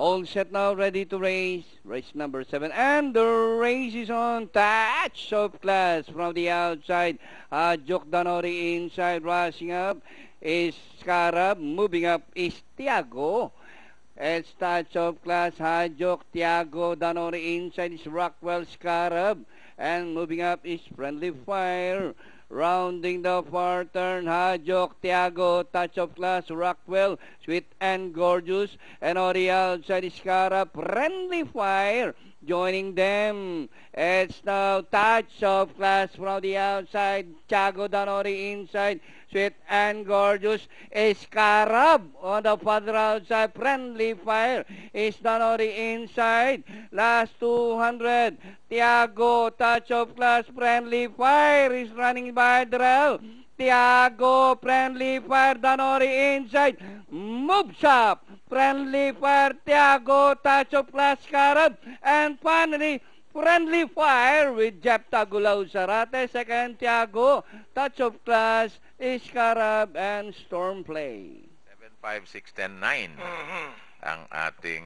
All set now, ready to race. Race number 7. And the race is on. Touch of class from the outside. Jok Danori inside. Rushing up is Scarab. Moving up is Tiago. It's touch of class. Hajok, Tiago, Danori inside is Rockwell, Scarab. And moving up is Friendly Fire. Rounding the far turn, Hajok, Tiago, touch of class, Rockwell, Sweet and Gorgeous, and on the outside is Scarab, Friendly Fire, joining them. It's now touch of class from the outside, Tiago, Danori inside, Sweet and Gorgeous, Scarab on the further outside, Friendly Fire is Danori inside, last 200, Tiago, touch of class, Friendly Fire is running by the rail. Tiago, Friendly Fire, Danori inside, moves up, Friendly Fire, Tiago, touch of class, Scarab, and finally, Friendly Fire with Jeff Tagulaw Zarate, second Tiago, touch of class, Scarab, and Storm Play. 7, 5, 6, 10, 9 ang ating